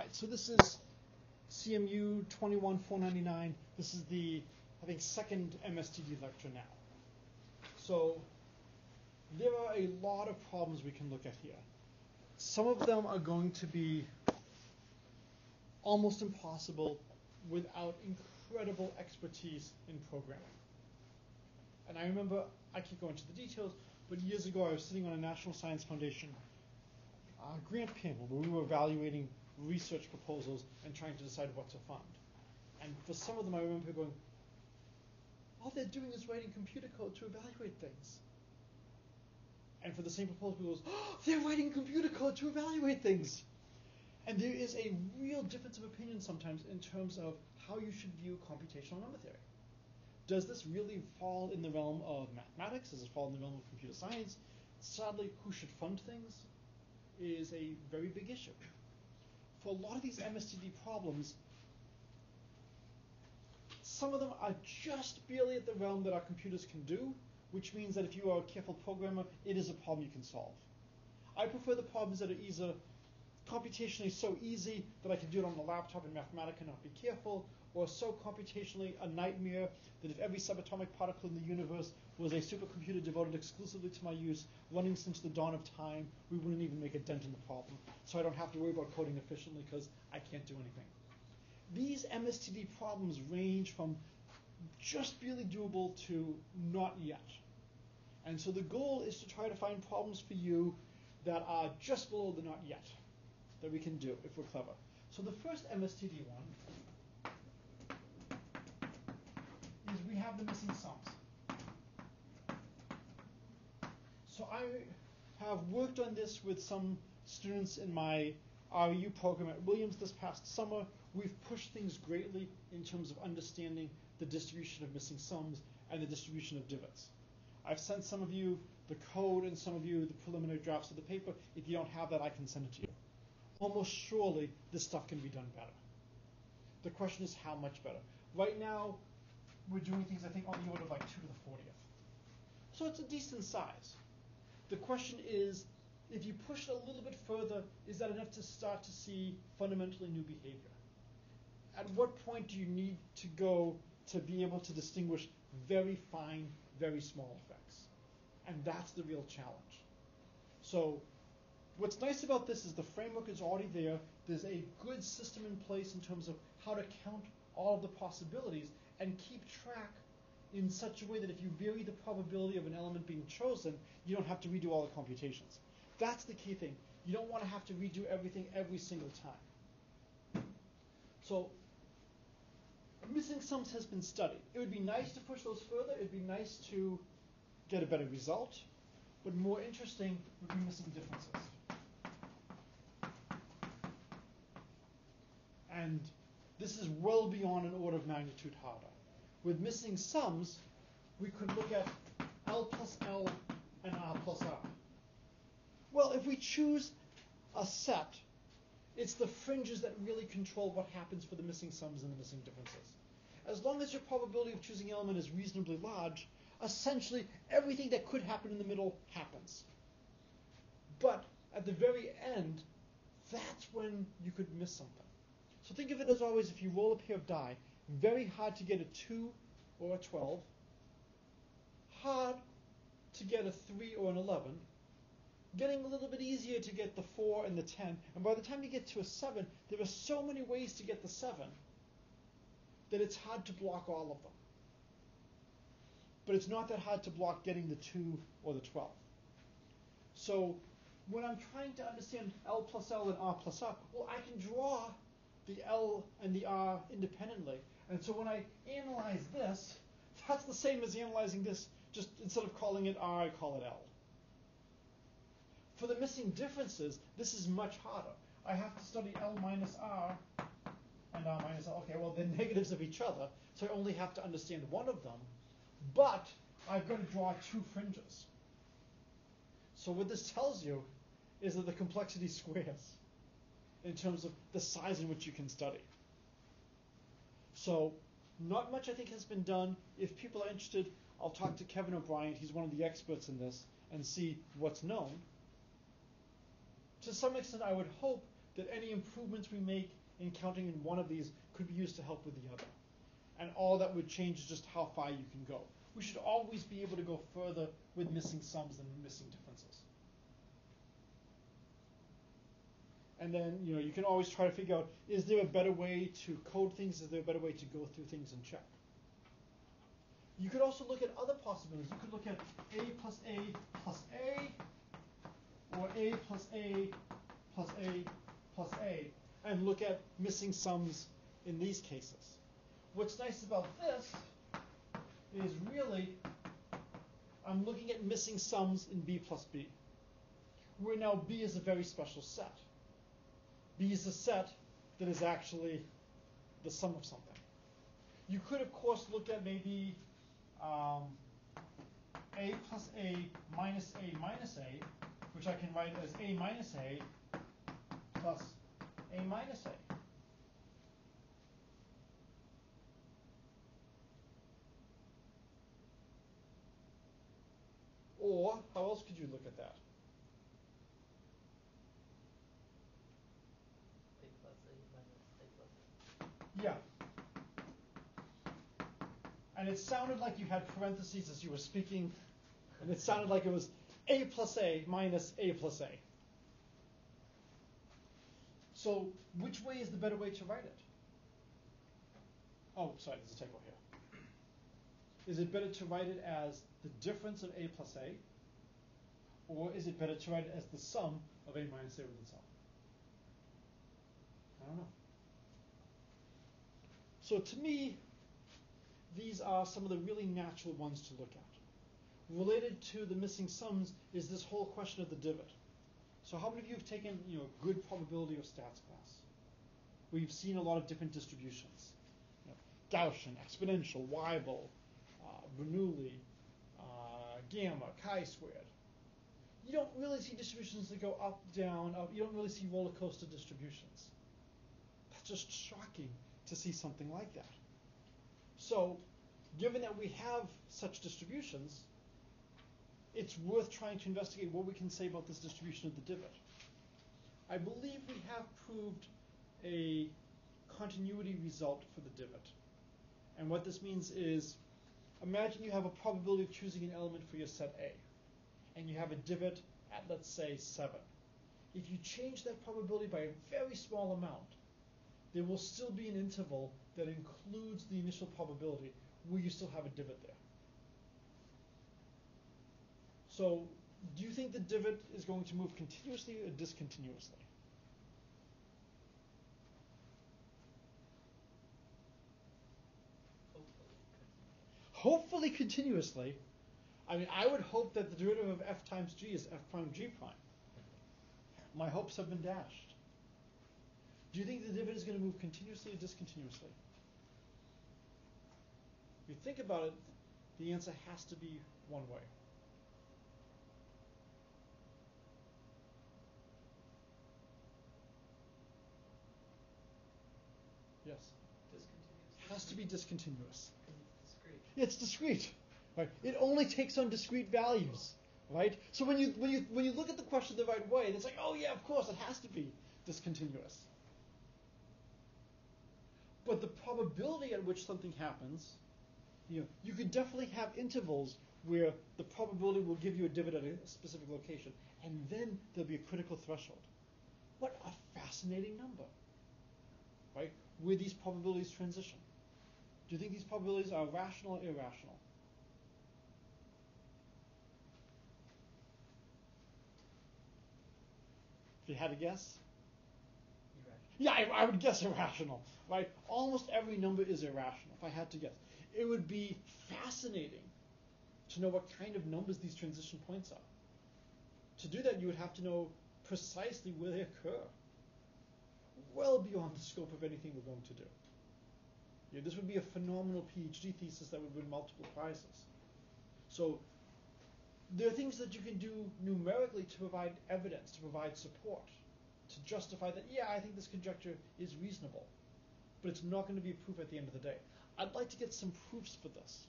right, so this is CMU21499. This is the, I think, second MSTD lecture now. So there are a lot of problems we can look at here. Some of them are going to be almost impossible without incredible expertise in programming. And I remember, I can't go into the details, but years ago I was sitting on a National Science Foundation grant panel where we were evaluating research proposals and trying to decide what to fund. And for some of them I remember people going, all they're doing is writing computer code to evaluate things. And for the same proposal, people goes, oh, they're writing computer code to evaluate things. And there is a real difference of opinion sometimes in terms of how you should view computational number theory. Does this really fall in the realm of mathematics? Does it fall in the realm of computer science? Sadly, who should fund things is a very big issue. For a lot of these MSTD problems, some of them are just barely at the realm that our computers can do, which means that if you are a careful programmer, it is a problem you can solve. I prefer the problems that are either computationally so easy that I can do it on the laptop in Mathematica and not be careful, or so computationally a nightmare that if every subatomic particle in the universe was a supercomputer devoted exclusively to my use, running since the dawn of time, we wouldn't even make a dent in the problem. So I don't have to worry about coding efficiently because I can't do anything. These MSTD problems range from just barely doable to not yet. And so the goal is to try to find problems for you that are just below the not yet, that we can do if we're clever. So the first MSTD one is we have the missing sums. So I have worked on this with some students in my REU program at Williams this past summer. We've pushed things greatly in terms of understanding the distribution of missing sums and the distribution of divots. I've sent some of you the code and some of you the preliminary drafts of the paper. If you don't have that, I can send it to you. Almost surely this stuff can be done better. The question is how much better. Right now, we're doing things, I think, on the order of like 2 to the 40th. So it's a decent size. The question is, if you push it a little bit further, is that enough to start to see fundamentally new behavior? At what point do you need to go to be able to distinguish very fine, very small effects? And that's the real challenge. So what's nice about this is the framework is already there. There's a good system in place in terms of how to count all of the possibilities and keep track in such a way that if you vary the probability of an element being chosen, you don't have to redo all the computations. That's the key thing. You don't want to have to redo everything every single time. So missing sums has been studied. It would be nice to push those further. It would be nice to get a better result. But more interesting would be missing differences. And this is well beyond an order of magnitude harder. With missing sums, we could look at L plus L and R plus R. Well, if we choose a set, it's the fringes that really control what happens for the missing sums and the missing differences. As long as your probability of choosing an element is reasonably large, essentially everything that could happen in the middle happens. But at the very end, that's when you could miss something. So think of it as always, if you roll a pair of die, very hard to get a 2 or a 12, hard to get a 3 or an 11, getting a little bit easier to get the 4 and the 10, and by the time you get to a 7, there are so many ways to get the 7 that it's hard to block all of them. But it's not that hard to block getting the 2 or the 12. So when I'm trying to understand L plus L and R plus R, well, I can draw the L and the R independently. And so when I analyze this, that's the same as analyzing this, just instead of calling it R, I call it L. For the missing differences, this is much harder. I have to study L minus R and R minus L. Okay, well, they're negatives of each other, so I only have to understand one of them, but I've got to draw 2 fringes. So what this tells you is that the complexity squares in terms of the size in which you can study. So not much, I think, has been done. If people are interested, I'll talk to Kevin O'Brien. He's one of the experts in this, and see what's known. To some extent, I would hope that any improvements we make in counting in one of these could be used to help with the other. And all that would change is just how far you can go. We should always be able to go further with missing sums than missing differences. And then, you can always try to figure out, is there a better way to code things? Is there a better way to go through things and check? You could also look at other possibilities. You could look at A plus A plus A, or A plus A plus A plus A, and look at missing sums in these cases. What's nice about this is really I'm looking at missing sums in B plus B, where now B is a very special set. B is a set that is actually the sum of something. You could, of course, look at maybe A plus A minus A minus A, which I can write as A minus A plus A minus A. Or, how else could you look at that? A plus A minus A plus A. Yeah. And it sounded like you had parentheses as you were speaking, and it sounded like it was A plus A minus A plus A. So, which way is the better way to write it? Oh, sorry, there's a typo here. Is it better to write it as the difference of A plus A? Or is it better to write it as the sum of A minus A with itself? I don't know. So to me, these are some of the really natural ones to look at. Related to the missing sums is this whole question of the divot. So how many of you have taken good probability or stats class, where you've seen a lot of different distributions? Gaussian, exponential, Weibull, Bernoulli, gamma, chi-squared. You don't really see distributions that go up, down, up. You don't really see roller coaster distributions. That's just shocking to see something like that. So, given that we have such distributions, it's worth trying to investigate what we can say about this distribution of the divot. I believe we have proved a continuity result for the divot. And what this means is, imagine you have a probability of choosing an element for your set A, and you have a divot at, let's say, 7. If you change that probability by a very small amount, there will still be an interval that includes the initial probability where you still have a divot there. So, do you think the divot is going to move continuously or discontinuously? Hopefully continuously. I mean, I would hope that the derivative of f times g is f prime g prime. My hopes have been dashed. Do you think the divot is going to move continuously or discontinuously? If you think about it, the answer has to be one way. Yes? Discontinuous. Has to be discontinuous. It's discrete. It's discrete. Right? It only takes on discrete values. Right? So when you look at the question the right way, it's like, oh yeah, of course, it has to be discontinuous. But the probability at which something happens, you could definitely have intervals where the probability will give you a divot at a specific location, and then there'll be a critical threshold. What a fascinating number, right? Where these probabilities transition. Do you think these probabilities are rational or irrational? If you had a guess? Irrational. Yeah, I would guess irrational, right? Almost every number is irrational, if I had to guess. It would be fascinating to know what kind of numbers these transition points are. To do that, you would have to know precisely where they occur, well beyond the scope of anything we're going to do. This would be a phenomenal PhD thesis that would win multiple prizes. So there are things that you can do numerically to provide evidence, to provide support, to justify that, yeah, I think this conjecture is reasonable, but it's not going to be a proof at the end of the day. I'd like to get some proofs for this.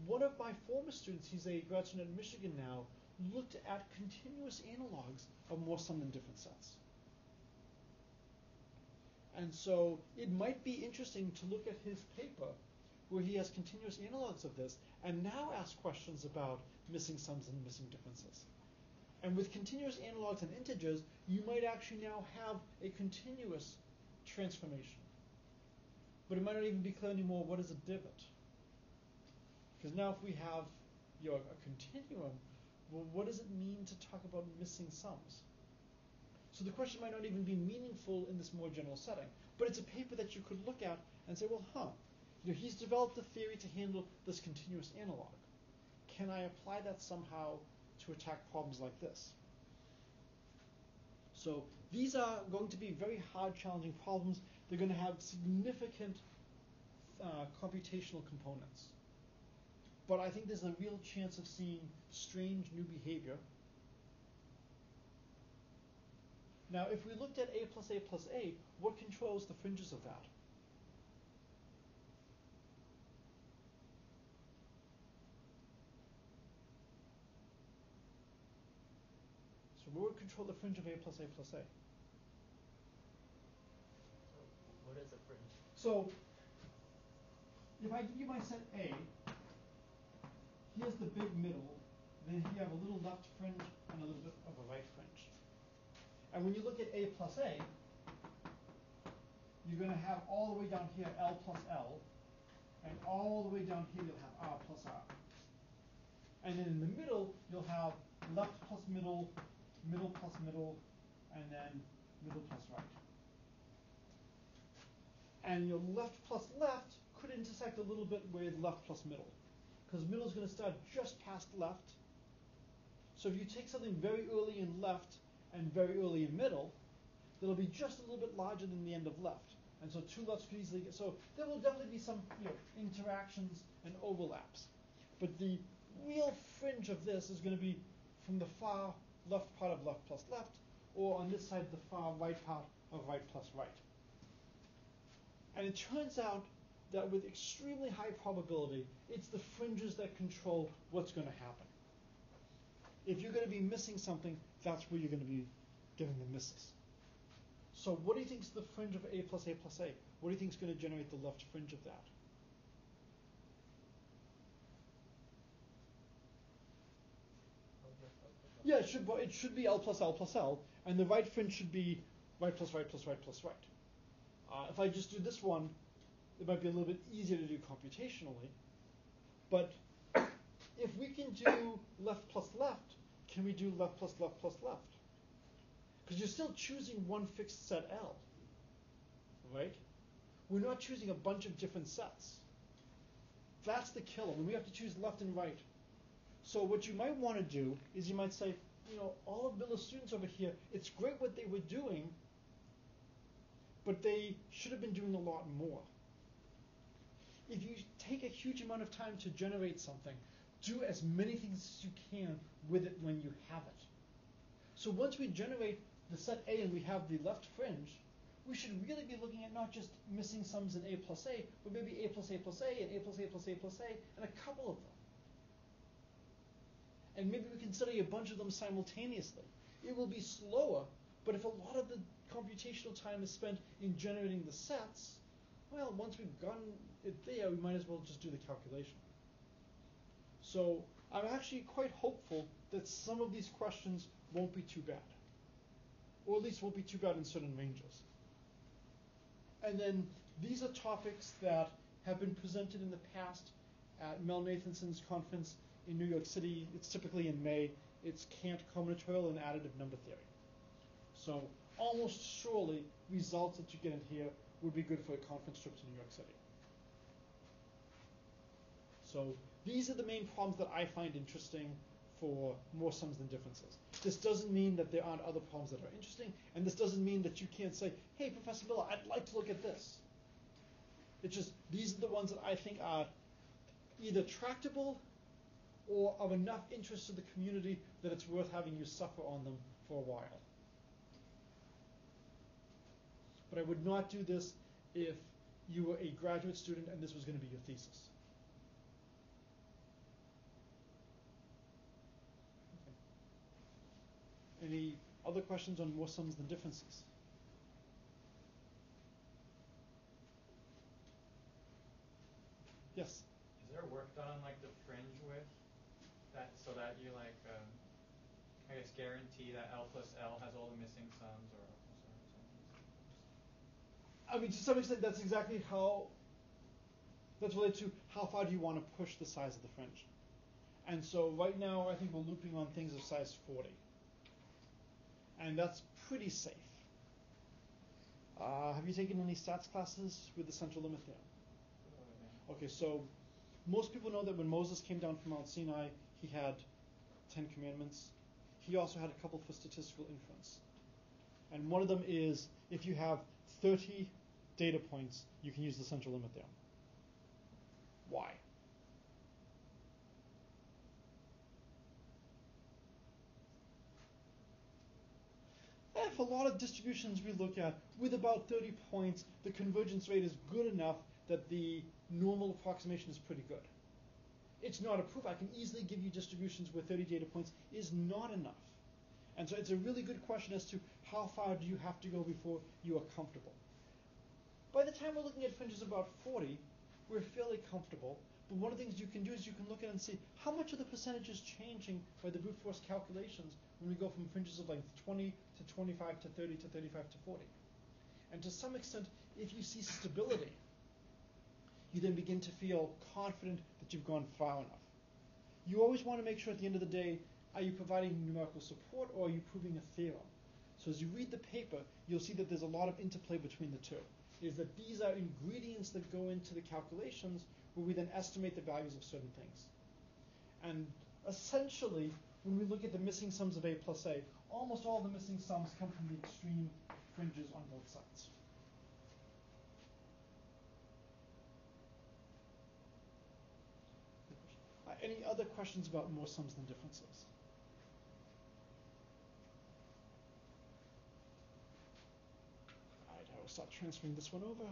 One of my former students, he's a grad student at Michigan now, looked at continuous analogs of more sum than different sets. And so it might be interesting to look at his paper where he has continuous analogs of this and now ask questions about missing sums and missing differences. And with continuous analogs and integers, you might actually now have a continuous transformation. But it might not even be clear anymore what is a divot. Because now if we have a continuum, well, what does it mean to talk about missing sums? So the question might not even be meaningful in this more general setting, but it's a paper that you could look at and say, well, he's developed a theory to handle this continuous analog. Can I apply that somehow to attack problems like this? So these are going to be very hard, challenging problems. They're going to have significant computational components. But I think there's a real chance of seeing strange new behavior. Now, if we looked at A plus A plus A, what controls the fringes of that? So what would control the fringe of A plus A plus A? So what is a fringe? So if I give you my set A, here's the big middle, then here I have a little left fringe and a little bit of a right fringe. And when you look at A plus A, you're going to have all the way down here L plus L, and all the way down here you'll have R plus R. And then in the middle, you'll have left plus middle, middle plus middle, and then middle plus right. And your left plus left could intersect a little bit with left plus middle, because middle is going to start just past left. So if you take something very early in left and very early in middle, that'll be just a little bit larger than the end of left. And so two lefts could easily get, so there will definitely be some interactions and overlaps. But the real fringe of this is going to be from the far left part of left plus left, or on this side the far right part of right plus right. And it turns out that with extremely high probability, it's the fringes that control what's going to happen. If you're going to be missing something, that's where you're going to be getting the misses. So what do you think is the fringe of A plus A plus A? What do you think is going to generate the left fringe of that? Yeah, it should be L plus L plus L, and the right fringe should be right plus right plus right plus right. If I just do this one, it might be a little bit easier to do computationally. But if we can do left plus left, can we do left plus left plus left? Because you're still choosing one fixed set L, right? We're not choosing a bunch of different sets. That's the killer, when we have to choose left and right. So what you might want to do is you might say, all of Miller's students over here, it's great what they were doing, but they should have been doing a lot more. If you take a huge amount of time to generate something, do as many things as you can with it when you have it. So once we generate the set A and we have the left fringe, we should really be looking at not just missing sums in A plus A, but maybe A plus A plus A and A plus A plus A plus A and a couple of them. And maybe we can study a bunch of them simultaneously. It will be slower, but if a lot of the computational time is spent in generating the sets, well, once we've gotten it there, we might as well just do the calculation. So I'm actually quite hopeful that some of these questions won't be too bad, or at least won't be too bad in certain ranges. And then these are topics that have been presented in the past at Mel Nathanson's conference in New York City. It's typically in May. It's Kant combinatorial and additive number theory. So almost surely results that you get in here would be good for a conference trip to New York City. So these are the main problems that I find interesting for more sums than differences. This doesn't mean that there aren't other problems that are interesting, and this doesn't mean that you can't say, hey, Professor Miller, I'd like to look at this. It's just these are the ones that I think are either tractable or of enough interest to the community that it's worth having you suffer on them for a while. But I would not do this if you were a graduate student and this was going to be your thesis. Okay. Any other questions on more sums than differences? Yes? Is there work done on like the fringe width, that so that you like, I guess guarantee that L plus L has all the missing sums, or L plus R has all the missing sums? I mean, to some extent, that's exactly how, that's related to how far do you want to push the size of the fringe. And so right now, I think we're looping on things of size 40. And that's pretty safe. Have you taken any stats classes with the central limit theorem? Okay, so most people know that when Moses came down from Mount Sinai, he had 10 commandments. He also had a couple for statistical inference. And one of them is, if you have 30 data points, you can use the central limit theorem. Why? If a lot of distributions we look at, with about 30 points, the convergence rate is good enough that the normal approximation is pretty good. It's not a proof. I can easily give you distributions where 30 data points is not enough. And so it's a really good question as to how far do you have to go before you are comfortable. By the time we're looking at fringes about 40, we're fairly comfortable. But one of the things you can do is you can look at it and see how much of the percentage is changing by the brute force calculations when we go from fringes of length 20 to 25 to 30 to 35 to 40. And to some extent, if you see stability, you then begin to feel confident that you've gone far enough. You always want to make sure at the end of the day, are you providing numerical support or are you proving a theorem? So as you read the paper, you'll see that there's a lot of interplay between the two. Is that these are ingredients that go into the calculations where we then estimate the values of certain things. And essentially, when we look at the missing sums of A plus A, almost all the missing sums come from the extreme fringes on both sides. Any other questions about more sums than differences? All right, I will start transferring this one over.